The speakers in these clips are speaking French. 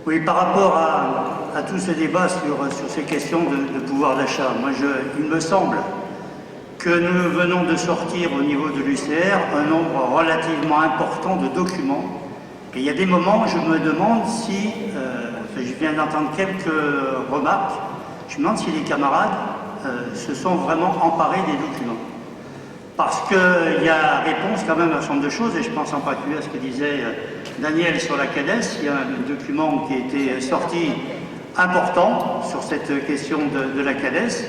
Oui, par rapport à tout ce débat sur ces questions de pouvoir d'achat, il me semble que nous venons de sortir au niveau de l'UCR un nombre relativement important de documents. Et il y a des moments où je me demande si, je viens d'entendre quelques remarques, je me demande si les camarades se sont vraiment emparés des documents. Parce qu'il y a réponse quand même à un certain nombre de choses, et je pense en particulier à ce que disait Daniel sur la CADES. Il y a un document qui a été sorti important sur cette question de la CADES,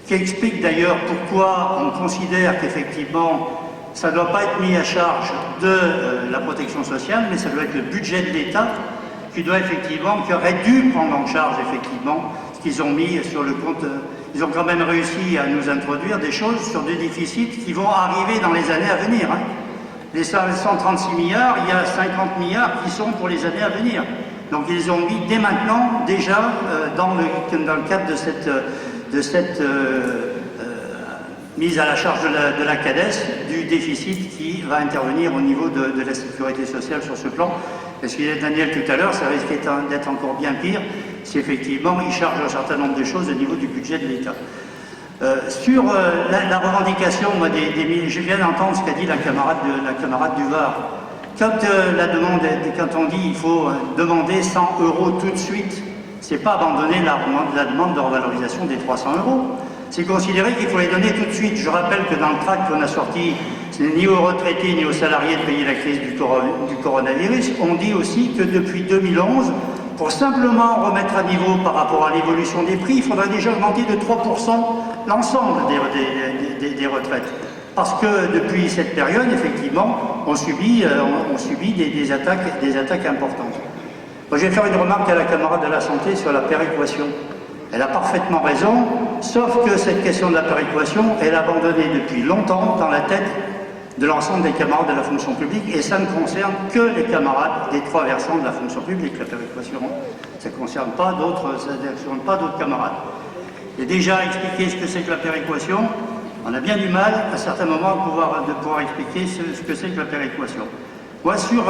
qui explique d'ailleurs pourquoi on considère qu'effectivement ça ne doit pas être mis à charge de la protection sociale, mais ça doit être le budget de l'État qui aurait dû prendre en charge effectivement ce qu'ils ont mis sur le compte. Ils ont quand même réussi à nous introduire des choses sur des déficits qui vont arriver dans les années à venir. Les 136 milliards, il y a 50 milliards qui sont pour les années à venir. Donc ils ont mis dès maintenant, déjà, dans le cadre de cette mise à la charge de la CADES, du déficit qui va intervenir au niveau de la sécurité sociale sur ce plan. Parce qu'il y a Daniel tout à l'heure, ça risque d'être encore bien pire si effectivement il charge un certain nombre de choses au niveau du budget de l'État. Sur la revendication, je viens d'entendre ce qu'a dit la camarade du Var. Quand on dit qu'il faut demander 100 € tout de suite, c'est pas abandonner la demande de revalorisation des 300 €. C'est considérer qu'il faut les donner tout de suite. Je rappelle que dans le tract qu'on a sorti, ce n'est ni aux retraités ni aux salariés de payer la crise du coronavirus. On dit aussi que depuis 2011, pour simplement remettre à niveau par rapport à l'évolution des prix, il faudrait déjà augmenter de 3% l'ensemble des retraites. Parce que depuis cette période, effectivement, on subit des attaques importantes. Moi, je vais faire une remarque à la camarade de la santé sur la péréquation. Elle a parfaitement raison, sauf que cette question de la péréquation, elle est abandonnée depuis longtemps dans la tête de l'ensemble des camarades de la fonction publique, et ça ne concerne que les camarades des trois versants de la fonction publique, la péréquation. Ça ne concerne pas d'autres camarades. Et déjà expliquer ce que c'est que la péréquation, on a bien du mal à certains moments de pouvoir expliquer ce que c'est que la péréquation. Moi, sur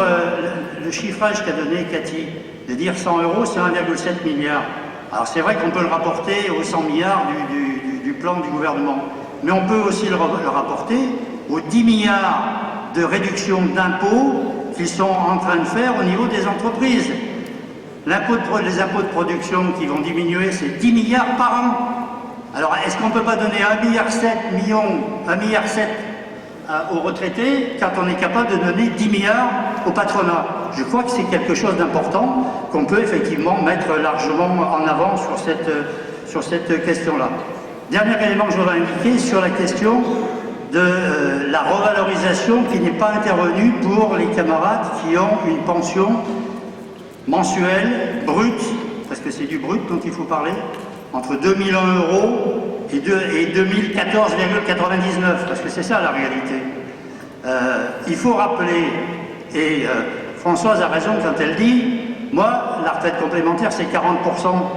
le chiffrage qu'a donné Cathy, de dire 100 €, c'est 1,7 milliard. Alors c'est vrai qu'on peut le rapporter aux 100 milliards du plan du gouvernement, mais on peut aussi le rapporter aux 10 milliards de réduction d'impôts qu'ils sont en train de faire au niveau des entreprises. Les impôts de production qui vont diminuer, c'est 10 milliards par an. Alors est-ce qu'on ne peut pas donner 1,7 milliard aux retraités quand on est capable de donner 10 milliards au patronat? Je crois que c'est quelque chose d'important qu'on peut effectivement mettre largement en avant sur cette question-là. Dernier élément que je voudrais indiquer sur la question de la revalorisation qui n'est pas intervenue pour les camarades qui ont une pension mensuelle brute, parce que c'est du brut dont il faut parler, entre 2001 € et 2014,99, parce que c'est ça la réalité. Il faut rappeler, et Françoise a raison quand elle dit, moi, la retraite complémentaire, c'est 40%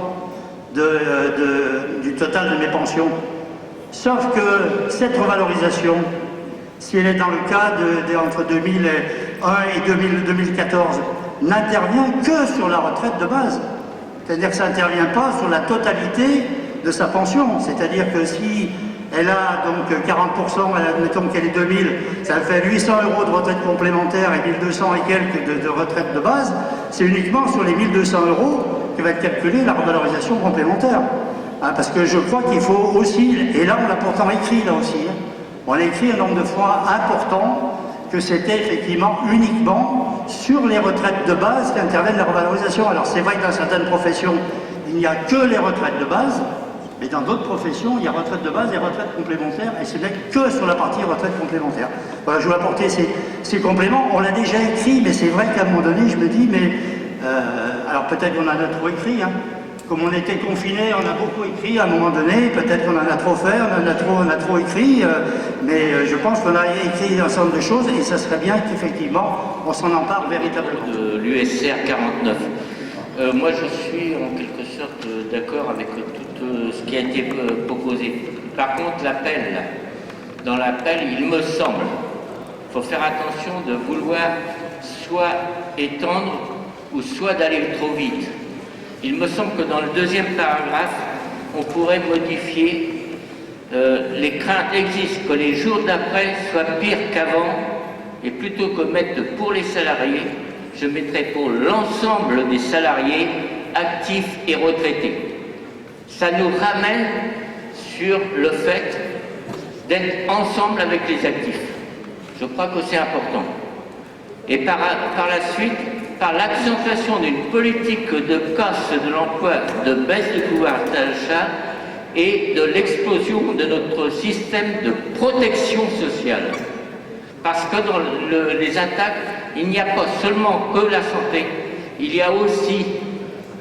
du total de mes pensions. Sauf que cette revalorisation, si elle est dans le cas entre 2001 et 2014, n'intervient que sur la retraite de base. C'est-à-dire que ça n'intervient pas sur la totalité de sa pension. C'est-à-dire que si elle a donc 40%, admettons qu'elle est 2000, ça fait 800 € de retraite complémentaire et 1200 et quelques de retraite de base, c'est uniquement sur les 1200 € que va être calculée la revalorisation complémentaire. Parce que je crois qu'il faut aussi, et là on l'a pourtant écrit là aussi, on a écrit un nombre de fois important que c'était effectivement uniquement sur les retraites de base qu'interviennent la revalorisation. Alors c'est vrai que dans certaines professions, il n'y a que les retraites de base, mais dans d'autres professions, il y a retraite de base et retraite complémentaire, et ce n'est que sur la partie retraite complémentaire. Voilà, je voulais apporter ces compléments. On l'a déjà écrit, mais c'est vrai qu'à un moment donné, je me dis, mais alors peut-être qu'on en a trop écrit, Comme on était confinés, on a beaucoup écrit à un moment donné, peut-être qu'on en a trop fait, on a trop écrit, mais je pense qu'on a écrit un certain nombre de choses, et ça serait bien qu'effectivement, on s'en empare véritablement. De l'USR 49. Moi, je suis en quelque sorte d'accord avec tout ce qui a été proposé. Par contre, l'appel, dans l'appel, il me semble, il faut faire attention de vouloir soit étendre ou soit d'aller trop vite. Il me semble que dans le deuxième paragraphe, on pourrait modifier les craintes existent que les jours d'après soient pires qu'avant, et plutôt que mettre pour les salariés, je mettrais pour l'ensemble des salariés actifs et retraités. Ça nous ramène sur le fait d'être ensemble avec les actifs. Je crois que c'est important. Et par la suite, par l'accentuation d'une politique de casse de l'emploi, de baisse du pouvoir d'achat et de l'explosion de notre système de protection sociale. Parce que dans les attaques, il n'y a pas seulement que la santé, il y a aussi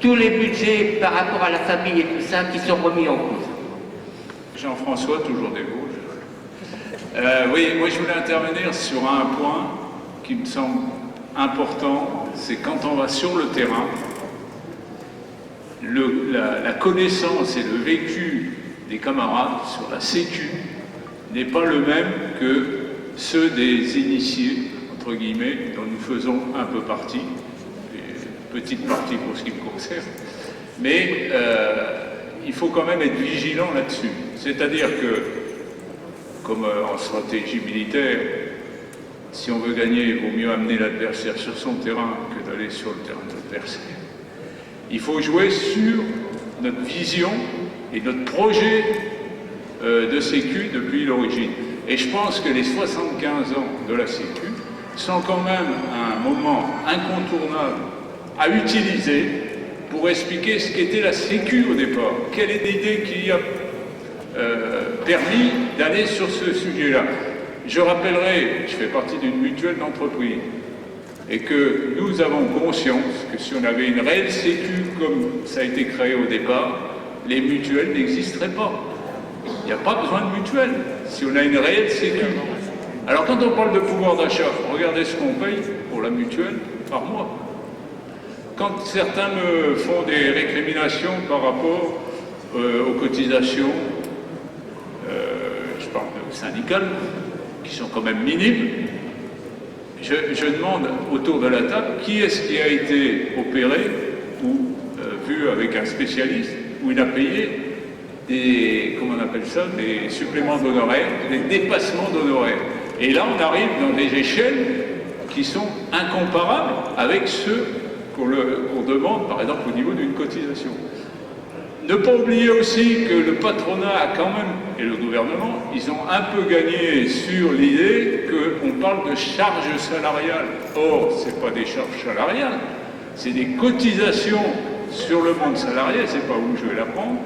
tous les budgets par rapport à la famille et tout ça qui sont remis en cause. Jean-François, toujours des Vosges. Oui, moi je voulais intervenir sur un point qui me semble important, c'est quand on va sur le terrain, la connaissance et le vécu des camarades sur la Sécu n'est pas le même que ceux des initiés, entre guillemets, dont nous faisons un peu partie, petite partie pour ce qui me concerne, mais il faut quand même être vigilant là-dessus. C'est-à-dire que, comme en stratégie militaire, si on veut gagner, il vaut mieux amener l'adversaire sur son terrain que d'aller sur le terrain de l'adversaire. Il faut jouer sur notre vision et notre projet de Sécu depuis l'origine. Et je pense que les 75 ans de la Sécu sont quand même un moment incontournable à utiliser pour expliquer ce qu'était la Sécu au départ. Quelle est l'idée qui a permis d'aller sur ce sujet-là? Je rappellerai, je fais partie d'une mutuelle d'entreprise et que nous avons conscience que si on avait une réelle Sécu comme ça a été créé au départ, les mutuelles n'existeraient pas. Il n'y a pas besoin de mutuelle si on a une réelle Sécu. Alors quand on parle de pouvoir d'achat, regardez ce qu'on paye pour la mutuelle par mois. Quand certains me font des récriminations par rapport aux cotisations, je parle de syndicales, qui sont quand même minimes, je demande autour de la table qui est-ce qui a été opéré ou vu avec un spécialiste où il a payé des, comment on appelle ça, des suppléments d'honoraires, des dépassements d'honoraires. Et là, on arrive dans des échelles qui sont incomparables avec ceux qu'on demande, par exemple, au niveau d'une cotisation. Ne pas oublier aussi que le patronat a quand même, et le gouvernement, ils ont un peu gagné sur l'idée qu'on parle de charges salariales. Or, ce n'est pas des charges salariales, c'est des cotisations sur le monde salarié, c'est pas où je vais la prendre,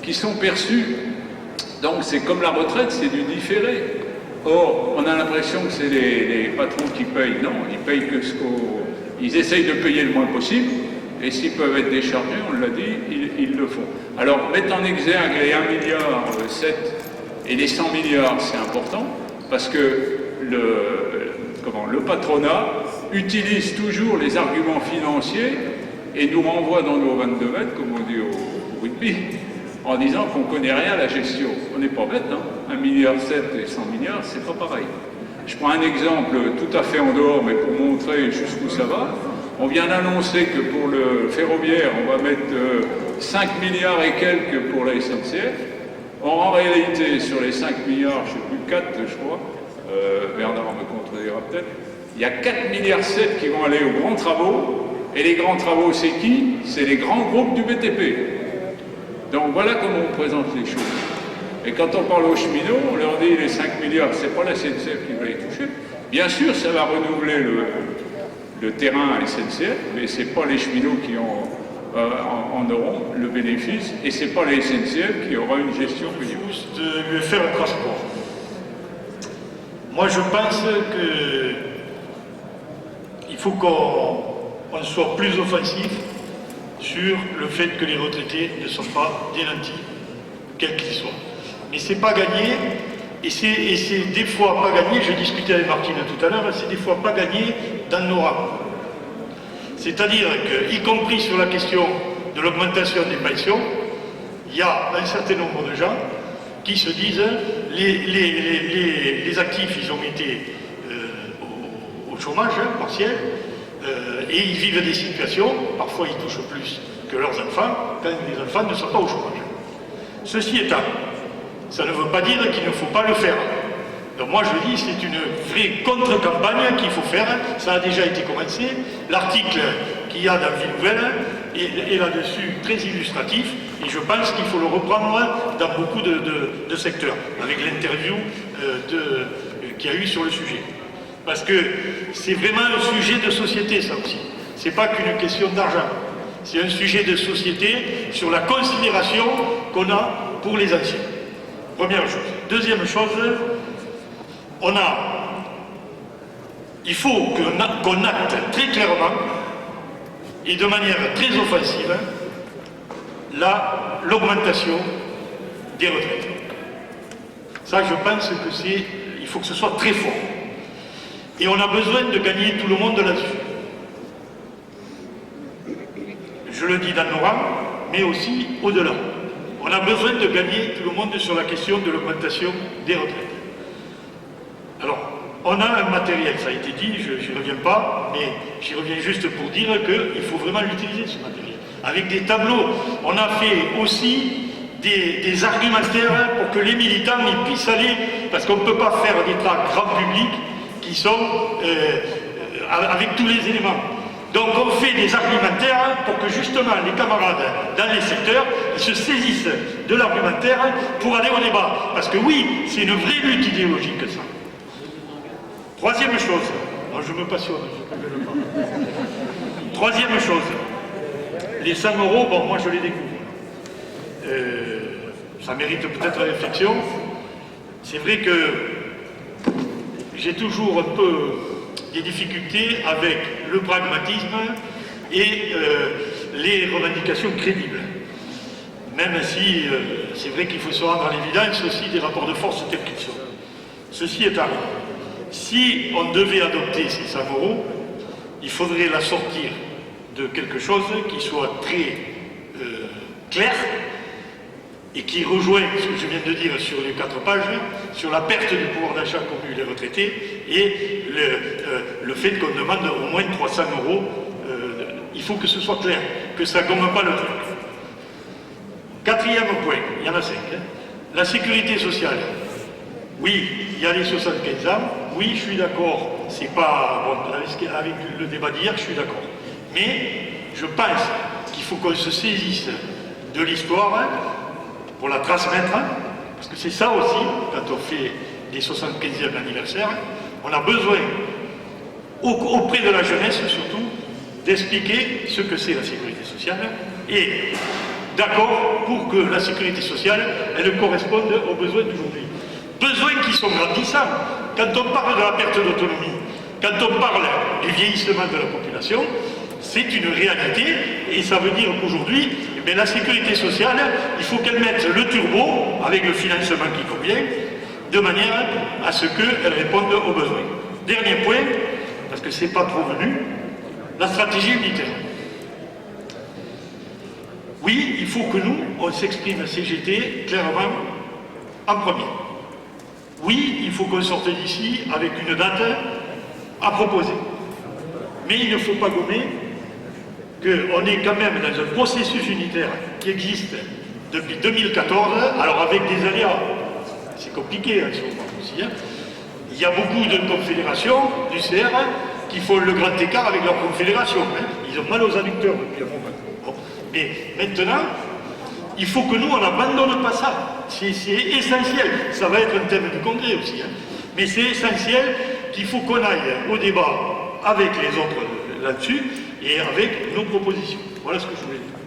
qui sont perçues. Donc c'est comme la retraite, c'est du différé. Or, on a l'impression que c'est les patrons qui payent. Non, ils payent que ce qu'on... Ils essayent de payer le moins possible. Et s'ils peuvent être déchargés, on l'a dit, ils le font. Alors, mettre en exergue les 1,7 milliard et les 100 milliards, c'est important, parce que le patronat utilise toujours les arguments financiers et nous renvoie dans nos 22 mètres, comme on dit au rugby, en disant qu'on ne connaît rien à la gestion. On n'est pas bête, hein. 1,7 milliard et 100 milliards, c'est pas pareil. Je prends un exemple tout à fait en dehors, mais pour montrer jusqu'où ça va. On vient d'annoncer que pour le ferroviaire, on va mettre 5 milliards et quelques pour la SNCF. Or, en réalité, sur les 5 milliards, je ne sais plus, 4, je crois, Bernard me contredira peut-être, il y a 4,7 milliards qui vont aller aux grands travaux. Et les grands travaux, c'est qui? C'est les grands groupes du BTP. Donc voilà comment on présente les choses. Et quand on parle aux cheminots, on leur dit les 5 milliards, c'est pas la SNCF qui va les toucher. Bien sûr, ça va renouveler le terrain à SNCF, mais ce n'est pas les cheminots qui en auront le bénéfice, et ce n'est pas la SNCF qui aura une gestion payée. Juste de lui faire un transport. Moi, je pense qu'il faut qu'on soit plus offensif sur le fait que les retraités ne sont pas des nantis, quels qu'ils soient. Mais c'est pas gagné, et c'est des fois pas gagné, je discutais avec Martine tout à l'heure, c'est des fois pas gagné dans nos rangs. C'est-à-dire que, y compris sur la question de l'augmentation des pensions, il y a un certain nombre de gens qui se disent les actifs, ils ont été au chômage partiel, et ils vivent des situations, parfois ils touchent plus que leurs enfants quand les enfants ne sont pas au chômage. Ceci étant, ça ne veut pas dire qu'il ne faut pas le faire. Donc moi je dis c'est une vraie contre-campagne qu'il faut faire, ça a déjà été commencé. L'article qu'il y a dans Vie Nouvelle est là-dessus très illustratif et je pense qu'il faut le reprendre dans beaucoup de secteurs, avec l'interview qu'il y a eu sur le sujet. Parce que c'est vraiment un sujet de société ça aussi. C'est pas qu'une question d'argent. C'est un sujet de société sur la considération qu'on a pour les anciens. Première chose. Deuxième chose, il faut qu'on acte très clairement et de manière très offensive l'augmentation des retraites. Ça, je pense que il faut que ce soit très fort. Et on a besoin de gagner tout le monde là-dessus. Je le dis dans nos rangs, mais aussi au-delà. On a besoin de gagner tout le monde sur la question de l'augmentation des retraites. Alors, on a un matériel, ça a été dit, je n'y reviens pas, mais j'y reviens juste pour dire qu'il faut vraiment l'utiliser, ce matériel. Avec des tableaux, on a fait aussi des argumentaires pour que les militants y puissent aller, parce qu'on ne peut pas faire des tracts grand public qui sont avec tous les éléments. Donc on fait des argumentaires pour que justement les camarades dans les secteurs se saisissent de l'argumentaire pour aller au débat. Parce que oui, c'est une vraie lutte idéologique ça. Troisième chose, moi je me passionne, je ne pas. Troisième chose, les 100 €, bon moi je les découvre. Ça mérite peut-être réflexion. C'est vrai que j'ai toujours un peu des difficultés avec le pragmatisme et les revendications crédibles. Même si c'est vrai qu'il faut se rendre à l'évidence aussi des rapports de force tels qu'ils sont. Ceci étant, si on devait adopter ces 100 €, il faudrait la sortir de quelque chose qui soit très clair et qui rejoint ce que je viens de dire sur les 4 pages, sur la perte du pouvoir d'achat qu'ont eu les retraités et le fait qu'on demande au moins 300 €. Il faut que ce soit clair, que ça ne gomme pas le truc. Quatrième point, il y en a 5. La sécurité sociale. Oui, il y a les 75 ans. Oui, je suis d'accord. C'est pas bon, avec le débat d'hier, je suis d'accord. Mais je pense qu'il faut qu'on se saisisse de l'histoire pour la transmettre, parce que c'est ça aussi, quand on fait des 75e anniversaires, on a besoin, auprès de la jeunesse surtout, d'expliquer ce que c'est la sécurité sociale et d'accord pour que la sécurité sociale, elle corresponde aux besoins d'aujourd'hui. Besoins qui sont grandissants. Quand on parle de la perte d'autonomie, quand on parle du vieillissement de la population, c'est une réalité et ça veut dire qu'aujourd'hui, la sécurité sociale, il faut qu'elle mette le turbo avec le financement qui convient, de manière à ce qu'elle réponde aux besoins. Dernier point, parce que c'est pas trop venu, la stratégie unitaire. Oui, il faut que nous, on s'exprime CGT clairement en premier. Oui, il faut qu'on sorte d'ici avec une date à proposer. Mais il ne faut pas gommer qu'on est quand même dans un processus unitaire qui existe depuis 2014, alors avec des aléas. C'est compliqué en ce moment aussi. Il y a beaucoup de confédérations du CR qui font le grand écart avec leur confédération. Ils ont mal aux adducteurs depuis un moment. Bon. Mais maintenant, il faut que nous, on n'abandonne pas ça. C'est essentiel. Ça va être un thème du congrès aussi. Mais c'est essentiel qu'il faut qu'on aille au débat avec les autres là-dessus et avec nos propositions. Voilà ce que je voulais dire.